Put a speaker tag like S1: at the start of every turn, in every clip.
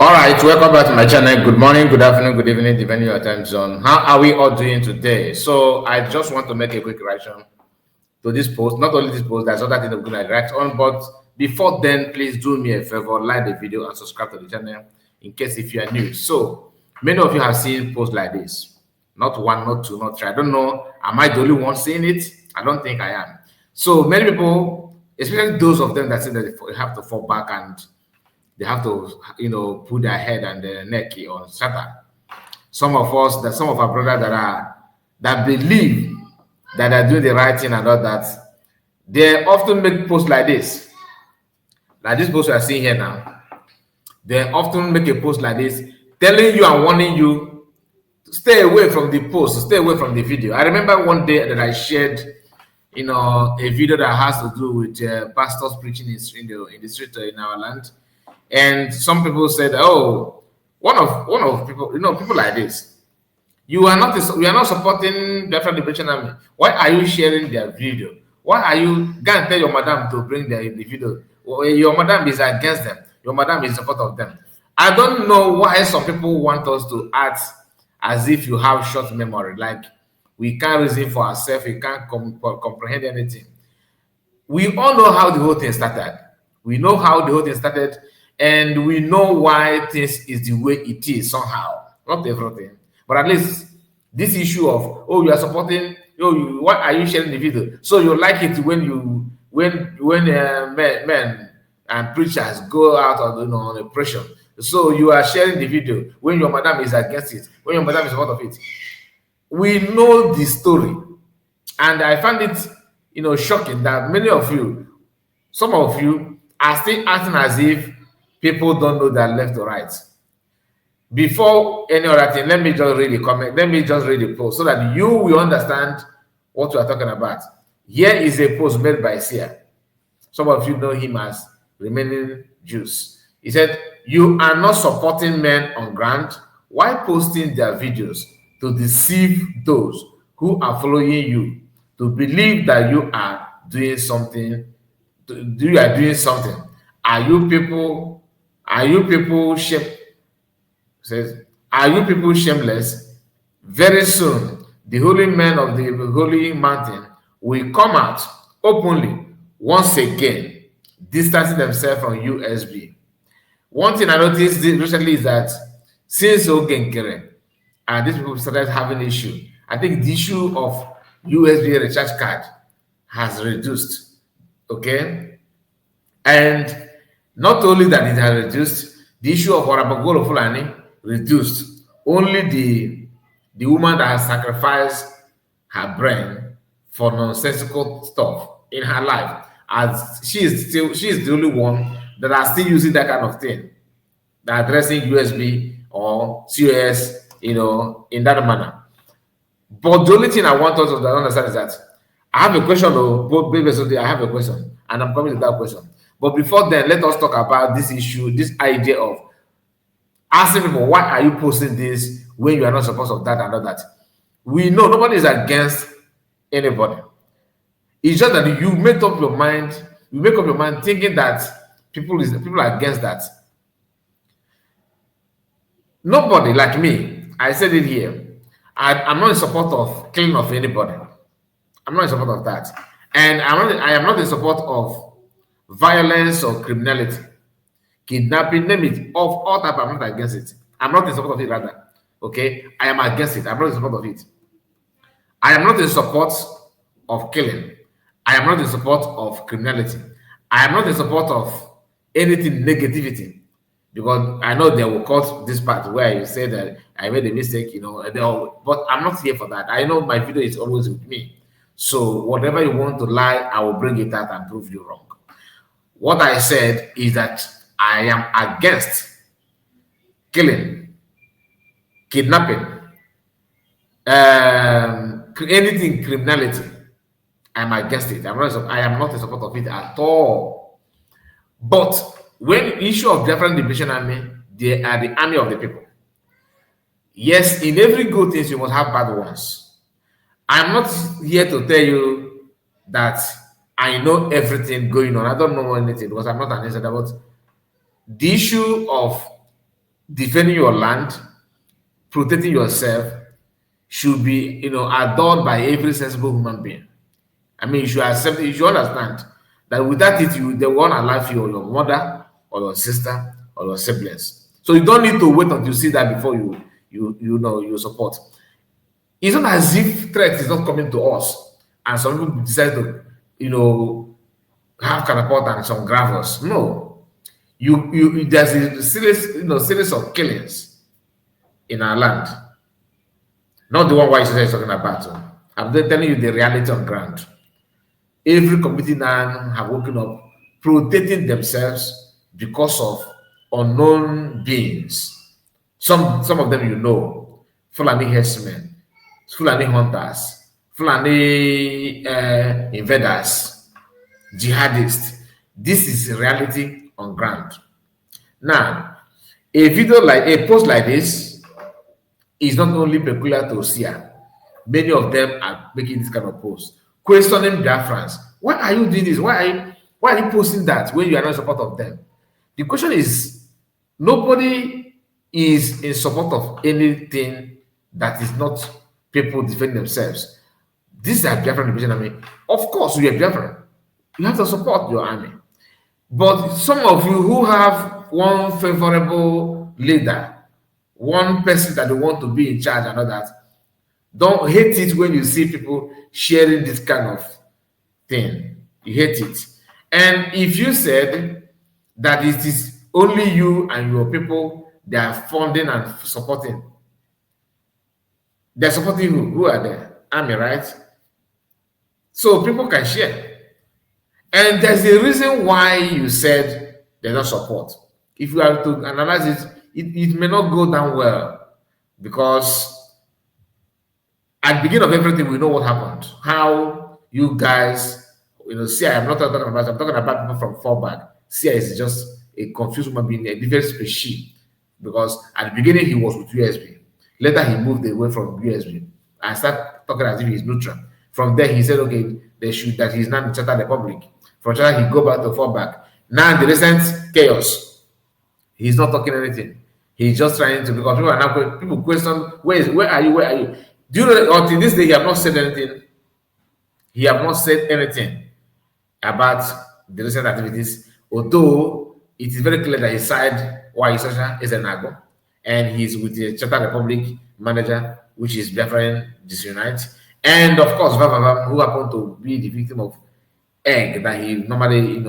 S1: All right, welcome back to my channel. Good morning, good afternoon, good evening, depending on your time zone. How are we all doing today? So I just want to make a quick reaction to this post. Not only this post, there's other things I'm going to react on. But before then, please do me a favor, like the video and subscribe to the channel in case if you are new. So many of you have seen posts like this. Not one, not two, not three. I don't know. Am I the only one seeing it? I don't think I am. So many people, especially those of them that say that they have to fall back and they have to, put their head and their neck on Satan. Some of us, some of our brothers that believe that they're doing the right thing and all that, they often make posts like this post we are seeing here now. They often make a post like this, telling you and warning you to stay away from the post, stay away from the video. I remember one day that I shared, a video that has to do with pastors preaching in the street in our land. And some people said, "Oh, one of people, people like this. We are not supporting the African Liberation Army. Why are you sharing their video? Why are you going to tell your madam to bring the video? Well, your madam is against them. Your madam is in support of them." I don't know why some people want us to act as if you have short memory, like we can't reason for ourselves, we can't comprehend anything. We all know how the whole thing started. We know how the whole thing started, and we know why things is the way it is somehow. Not everything, but at least this issue of, oh, you are supporting, why are you sharing the video? So you like it when men and preachers go out on oppression. So you are sharing the video when your madam is against it, when your madam is support of it. We know the story, and I find it shocking that many of you, some of you, are still acting as if people don't know that left or right. Before any other thing, let me just read the comment. Let me just read the post so that you will understand what we are talking about. Here is a post made by Sia. Some of you know him as Remaining Jews. He said, "You are not supporting men on ground while posting their videos to deceive those who are following you to believe that you are doing something. You are doing something. Are you people says, are you people shameless? Very soon, the holy men of the holy mountain will come out openly once again, distancing themselves from USB." One thing I noticed recently is that since Ogenkere and these people started having issue, I think the issue of USB recharge card has reduced. Okay, and not only that it has reduced, the issue of Warabagolo Fulani reduced. Only the woman that has sacrificed her brain for nonsensical stuff in her life, as she is the only one that are still using that kind of thing, that addressing USB or COS, in that manner. But the only thing I want us to understand is that I have a question, I have a question, and I'm coming to that question. But before then, let us talk about this issue, this idea of asking people, why are you posting this when you are not supposed to that and all that? We know nobody is against anybody. It's just that you make up your mind thinking that people are against that. Nobody, like me, I said it here, I'm not in support of killing of anybody. I'm not in support of that. And I am not in support of violence or criminality, kidnapping, name it, of all type. I'm not against it. I'm not in support of it rather. Okay, I am against it. I'm not in support of it. I am not in support of killing. I am not in support of criminality. I am not in support of anything negativity, because I know they will cut this part where you say that I made a mistake, but I'm not here for that. I know my video is always with me. So whatever you want to lie, I will bring it out and prove you wrong. What I said is that I am against killing, kidnapping, anything criminality. I'm against it. I am not in support of it at all. But when issue of different division army, they are the army of the people. Yes, in every good thing you must have bad ones. I'm not here to tell you that I know everything going on. I don't know anything because I'm not an insider. But the issue of defending your land, protecting yourself should be, adored by every sensible human being. I mean, you should accept it, you should understand that without it, they won't allow you or your mother or your sister or your siblings. So you don't need to wait until you see that before you support. It's not as if threat is not coming to us, and some people decide to, have catapult and some gravels. No, there's a series of killings in our land. Not the one why is talking about. I'm telling you the reality on ground. Every community now have woken up protecting themselves because of unknown beings. Some of them Fulani herdsmen, Fulani hunters, Fulani invaders, jihadists. This is reality on ground. Now, a post like this is not only peculiar to Sia. Many of them are making this kind of post, questioning Biafrans. Why are you doing this? Why are you posting that when you are not in support of them? The question is, nobody is in support of anything that is not people defending themselves. This is a Biafran Liberation Army. Of course, you are Biafran. You have to support your army. But some of you who have one favorable leader, one person that they want to be in charge and all that, don't hate it when you see people sharing this kind of thing. You hate it. And if you said that it is only you and your people they are funding and supporting, they're supporting who are there? Army, right? So people can share. And there's a reason why you said they don't support. If you have to analyze it may not go down well, because at the beginning of everything, we know what happened. How you guys, see, I'm not talking about, I'm talking about people from fallback. Sia is just a confused human being, a different species. Because at the beginning, he was with USB. Later, he moved away from USB and started talking as if he's neutral. From there, he said, okay, that he's not in Charter Republic. From Charter, he go back to fallback. Now, in the recent chaos, he's not talking anything. He's just trying to, because people question, where are you? Do you know that until this day, he have not said anything? He have not said anything about the recent activities, although it is very clear that his side, why Ocha is an Nago, and he's with the Charter Republic manager, which is Biafran Disunite, and of course, Vava, who happened to be the victim of egg that he normally,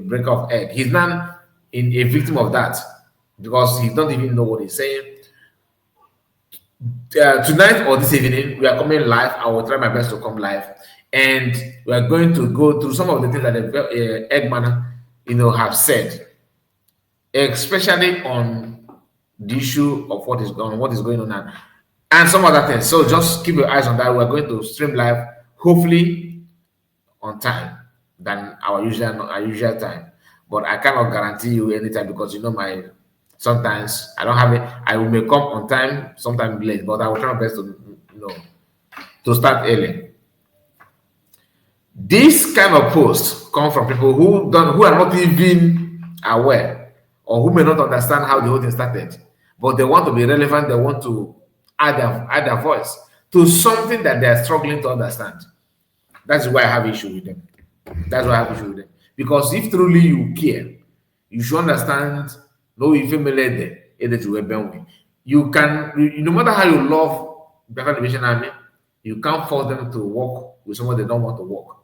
S1: break off egg. He's not a victim of that because he don't even know what he's saying. Tonight or this evening, we are coming live. I will try my best to come live, and we are going to go through some of the things that the Eggman, have said, especially on the issue of what is going on now, and some other things. So just keep your eyes on that. We are going to stream live, hopefully on time than our usual time, but I cannot guarantee you anytime because sometimes I don't have it. I may come on time, sometimes late, but I will try my best to start early. This kind of posts come from people who are not even aware or who may not understand how the whole thing started, but they want to be relevant. They want to add their voice to something that they are struggling to understand. That's why I have issue with them. Because if truly you care, you should understand. No, if you can, no matter how you love Biafran Liberation Army, you can't force them to work with someone they don't want to work.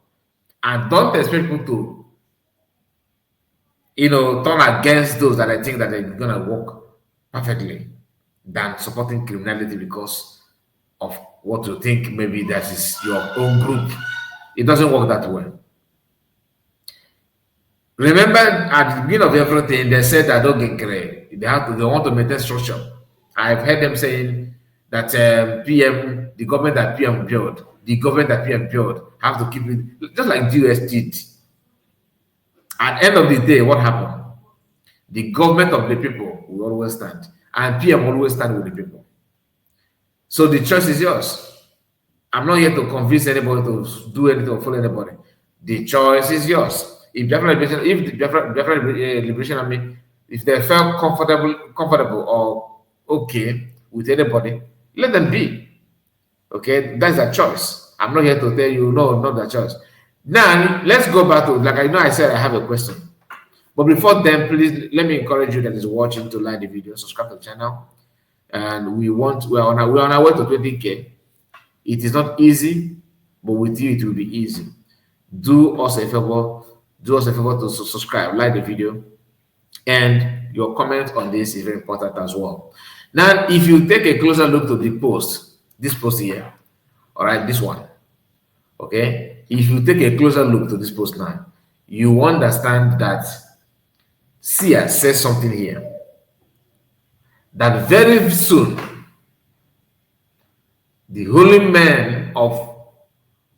S1: And don't expect people to, turn against those that I think that they're gonna work perfectly than supporting criminality because of what you think maybe that is your own group. It doesn't work that way. Remember, at the beginning of everything, they said that don't get great. They want to maintain structure. I've heard them saying that the government that PM built, have to keep it just like the US did. At the end of the day, what happened? The government of the people will always stand, and PM always stand with the people. So the choice is yours. I'm not here to convince anybody to do anything or follow anybody. The choice is yours. If the Biafran Liberation Army If they felt comfortable or okay with anybody, let them be. Okay, that's a choice. I'm not here to tell you no, not the choice. Now let's go back to, like, I know I said I have a question. But before then, please let me encourage you that is watching to like the video, subscribe to the channel. And we're on our way to 20K. It is not easy, but with you it will be easy. Do us a favor, to subscribe, like the video, and your comment on this is very important as well. Now, if you take a closer look to the post, this post here, all right, this one, okay, if you take a closer look to this post now, you understand that Sia says something here that very soon the holy men of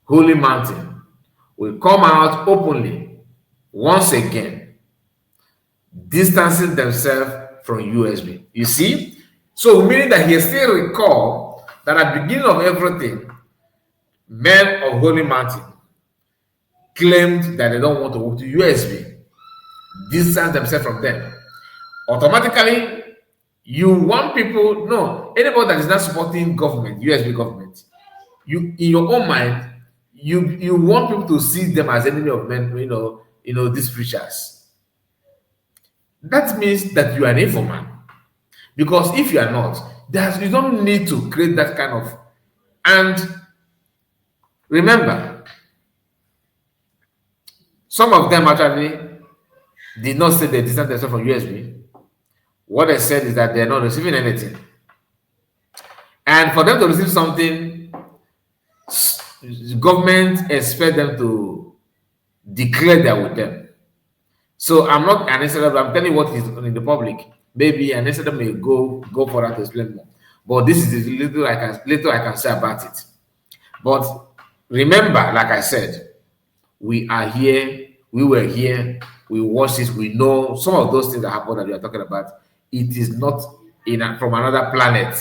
S1: Holy Mountain will come out openly once again, distancing themselves from USB. You see? So meaning that he still recall that at the beginning of everything, men of Holy Mountain claimed that they don't want to work to USB, distance themselves from them. Automatically, you want people, no, anybody that is not supporting government, USB government, you in your own mind, you want people to see them as enemy of men, these preachers. That means that you are an evil man. Because if you are not, you don't need to create that kind of. And remember, some of them actually did not say they distanced themselves from USB. What they said is that they're not receiving anything. And for them to receive something, government expect them to declare they're with them. So I'm not an insider, but I'm telling you what is in the public. Maybe an insider may go for that to explain more. But this is the little I can say about it. But remember, like I said, we are here, we were here, we watched this, we know some of those things that happened that we are talking about. It is not from another planet.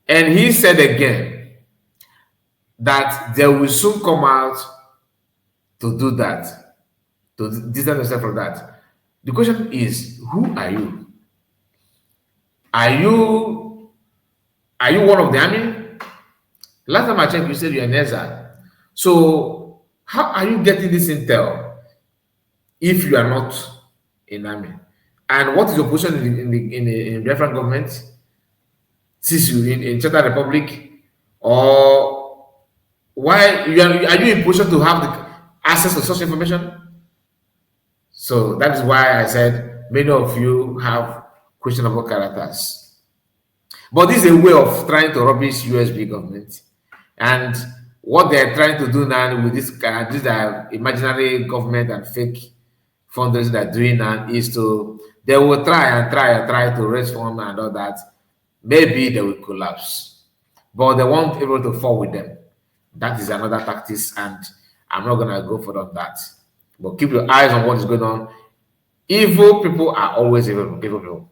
S1: And he said again that they will soon come out to do that, to distance themselves from that. The question is, who are you? Are you one of the army? Last time I checked, you said you're an exile. So how are you getting this intel if you are not in army? And what is your position in the Biafran government? Since you in Czech Republic, or why are you in position to have the access to such information? So that is why I said many of you have questionable characters. But this is a way of trying to rubbish USB government. And what they're trying to do now with these imaginary government and fake fundraising they're doing now is they will try to raise funds and all that. Maybe they will collapse, but they won't be able to fall with them. That is another tactics, and I'm not gonna go for that. But keep your eyes on what is going on. Evil people are always evil people.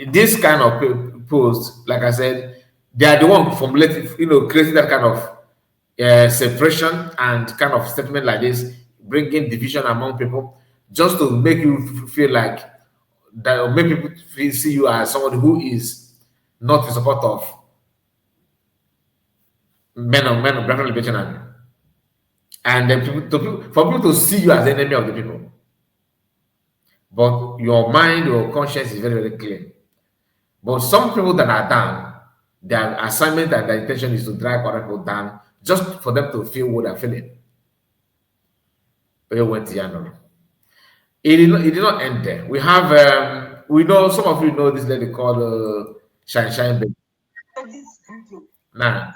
S1: This kind of posts, like I said, they are the one formulating, creating that kind of separation and kind of statement like this, bringing division among people, just to make you feel like that, or make people see you as someone who is not in support of men of Biafran Liberation Army, and then for people to see you as the enemy of the people. But your mind, your conscience is very, very clear. But some people that are down, their assignment and their intention is to drag other people down just for them to feel what they're feeling. But it went to it did not end there. We have, we know, some of you know this lady called Shine Baby. Now,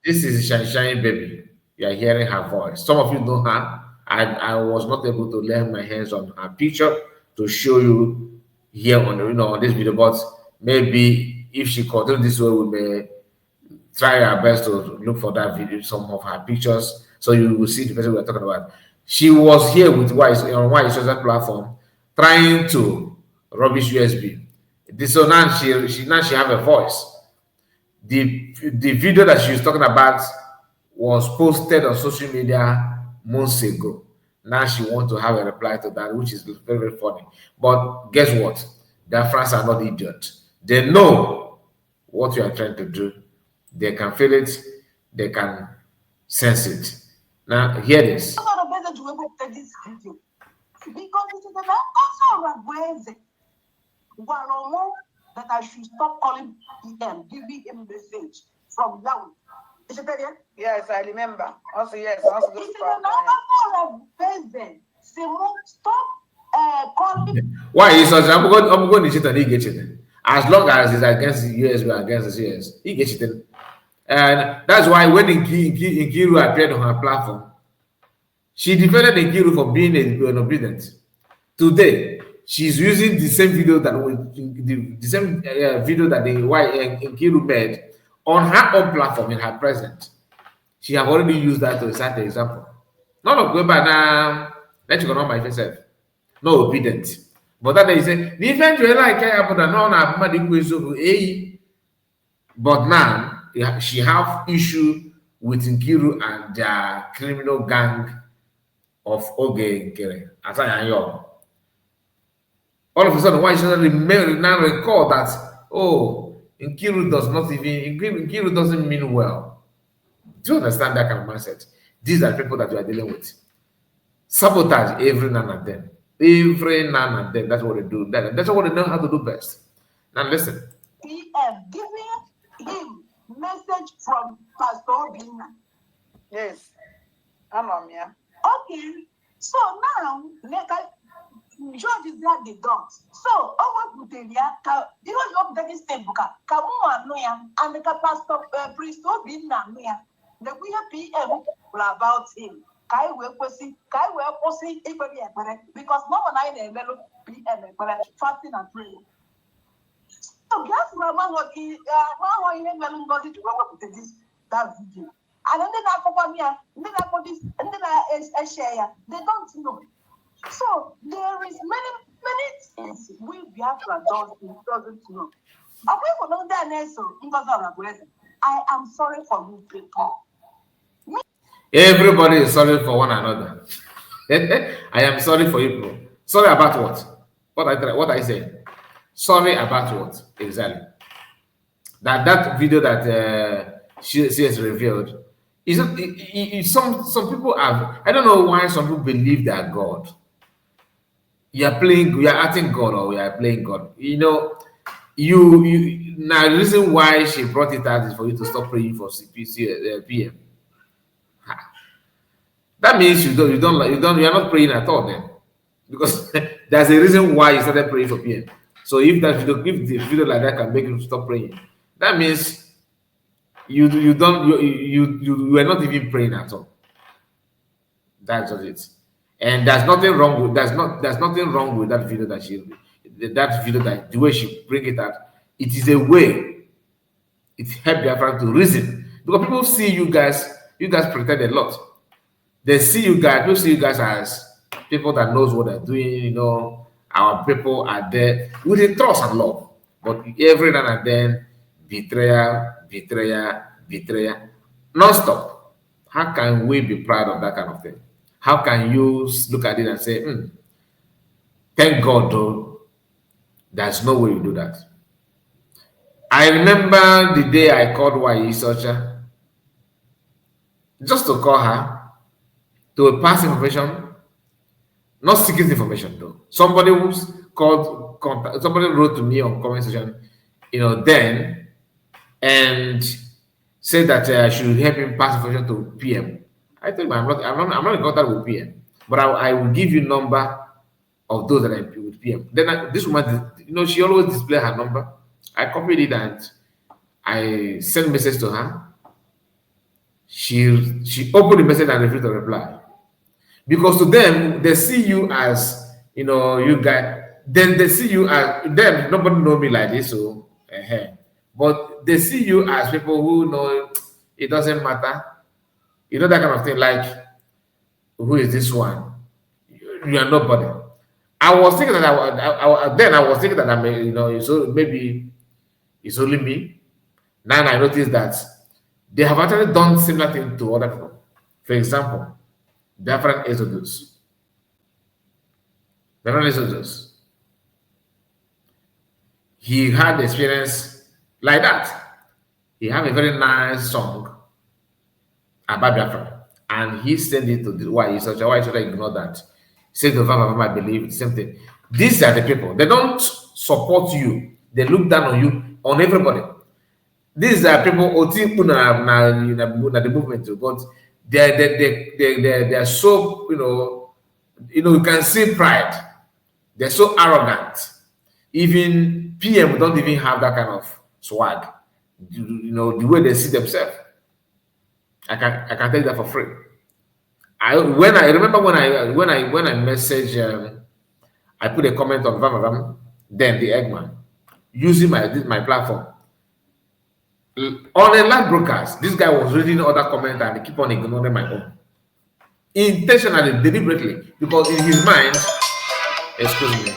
S1: this is Shine Baby. You are hearing her voice. Some of you know her. I was not able to lay my hands on her picture to show you here on on this video, but maybe if she continues this way, we may try our best to look for that video, some of her pictures, so you will see the person we're talking about. She was here with on Nwayi social platform trying to rubbish USB. So now she have a voice. The video that she was talking about was posted on social media months ago. Now she wants to have a reply to that, which is very, very funny. But guess what? The France are not idiots. They know what you are trying to do. They can feel it. They can sense it. Now, hear this.
S2: This video because it is also Ragueze Guaromo that I should stop calling him, giving him message from Yahweh. Is it there?
S3: Yes, I remember. Also, yes, also
S2: It is another Ragueze. Stop calling.
S1: Why is such? I'm going to cheat and he gets it. As long as it's against the US, we're against the US. He gets it. And that's why when Nkiru appeared on her platform, she defended Nkiru for being an obedient. Today, she's using the same video that Nkiru made on her own platform in her present. She have already used that to cite the example. None of go back now. Let you go on my face. No obedient. But that they say the event you like happen no na but now she have issue with Nkiru and the criminal gang of Oge Nkere. As I am young. All of a sudden, why should now recall that Nkiru does not even Nkiru doesn't mean well. Do you understand that kind of mindset? These are people that you are dealing with. Sabotage every now and then. Every now and then. That's what they do. That's what they know how to do best. Now listen.
S2: PM giving him message from Pastor Obina.
S3: Yes. I'm on, yeah.
S2: Okay. So now, George is not the dogs. So, over Butelia, you know, you're the state book. Kamu Anoya, and the Pastor Priest Obina. The we have PM about him. Kai will pussy, because no one I never PM, fasting and praying. So, guess Mama, what he, how you never got it to go to this, that video. And then I forgot me, and then I put this, and then I share. They don't know. So, there is many things we Biafra doesn't know. Away from all that, so, I am sorry for you people.
S1: Everybody is sorry for one another. I am sorry for you, bro. Sorry about what? What I say? Sorry about what? Exactly. That video that she has revealed is some people have. I don't know why some people believe they are God. You are acting God, or you are playing God. You know, you now the reason why she brought it out is for you to stop praying for PM. That means you are not praying at all then, because there's a reason why you started praying for PM. So if the video like that can make you stop praying, that means you are not even praying at all. That's just it. And there's nothing wrong with nothing wrong with that video that the way she bring it out. It is a way. It helps Biafra to reason, because people see you guys pretend a lot. They see you guys as people that knows what they're doing. You know, our people are there with the trust and love. But every now and then, betrayal, non-stop. How can we be proud of that kind of thing? How can you look at it and say, thank God, though, there's no way you do that? I remember the day I called Nwayi Ocha, just to call her, to pass information, not secret information though. Somebody who's somebody wrote to me on comment section, then, and said that I should help him pass information to PM. I told him I'm not in contact with PM, but I will give you number of those that are with PM. Then this woman, she always display her number. I copied it and I sent message to her. She opened the message and refused to reply. Because to them, they see you as, you guys, then they see you as, them, nobody know me like this, so, but they see you as people who know it doesn't matter. You know, that kind of thing, like, who is this one? You are nobody. I was thinking that I was thinking that so maybe it's only me. Now I noticed that they have actually done similar thing to other people. For example, different Exodus. Veteran soldiers. He had experience like that. He had a very nice song about Biafra, and he sent it to the why should I ignore that? Say the Vava, I believe the same thing. These are the people. They don't support you. They look down on you, on everybody. These are people Oti na the movement too, but they are so you can see pride. They're so arrogant. Even PM don't even have that kind of swag. The way they see themselves. I can tell you that for free. I remember when I message I put a comment on Vamavam, then the Eggman, using my platform. On a live broadcast, this guy was reading other comments and he keep on ignoring my own. Intentionally, deliberately, because in his mind, excuse me,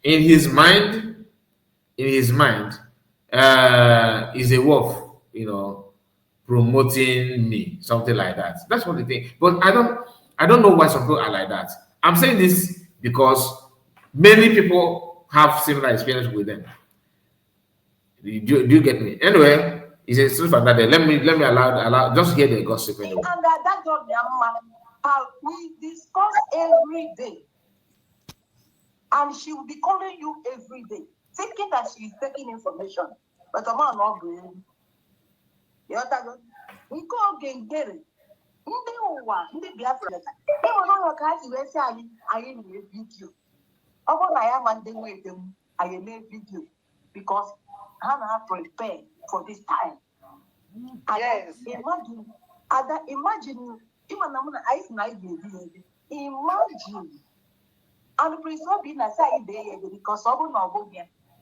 S1: in his mind, is a wolf, promoting me, something like that. That's what they think. But I don't know why some people are like that. I'm saying this because many people have similar experience with them. Do you get me? Anyway, it's a truth and that day. Let me allow just hear the gossip anyway.
S2: And that job, we discuss every day. And she will be calling you every day, thinking that she is taking information. But I'm not going. You know, we go again, get it. Ndị Biafra, they will not catch you. I am a video. I am and they wait them. I am a video because Hannah prepared for this time.
S3: Yes.
S2: Imagine, even I imagine. And please not be aside there because of no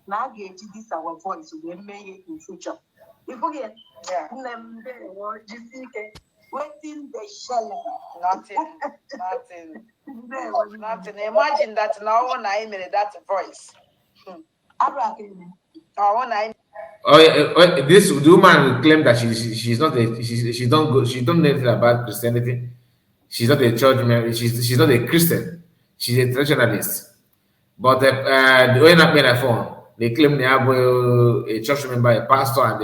S2: now get this our voice we may in future. You forget, them waiting the shell.
S3: Nothing. Imagine that now when I made that voice.
S1: This woman will claim that she's not she don't know anything about Christianity. She's not a church member. She's not a Christian. She's a traditionalist. But the way not made a phone, they claim they have a church member, a pastor, and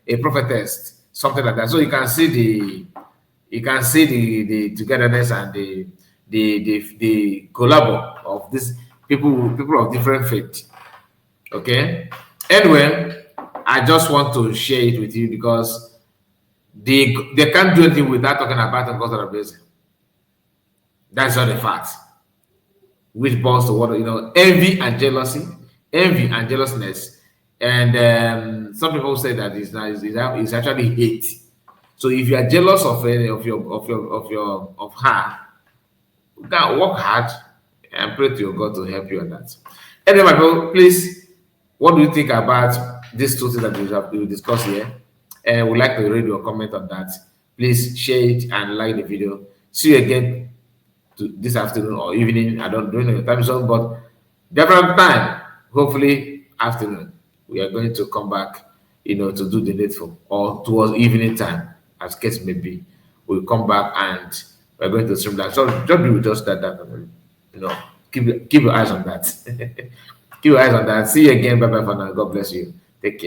S1: a prophetess, something like that. So you can see the togetherness and the collab of these people of different faith. Okay. Anyway, I just want to share it with you because they can't do anything without talking about cultural basic. That's not a fact. Which boils to what envy and jealousness, and some people say that it's actually hate. So if you are jealous of her, you can work hard and pray to your God to help you on that. Anyway, my people, please. What do you think about these two things that we discussed here? And we'd like to read your comment on that. Please share it and like the video. See you again this afternoon or evening. I don't know your time zone, but different time. Hopefully afternoon. We are going to come back, to do the needful or towards evening time, as case may be. We'll come back and we're going to stream that. So just be with us that keep your eyes on that. Keep your eyes on that. See you again. Bye bye for now. God bless you. Take care.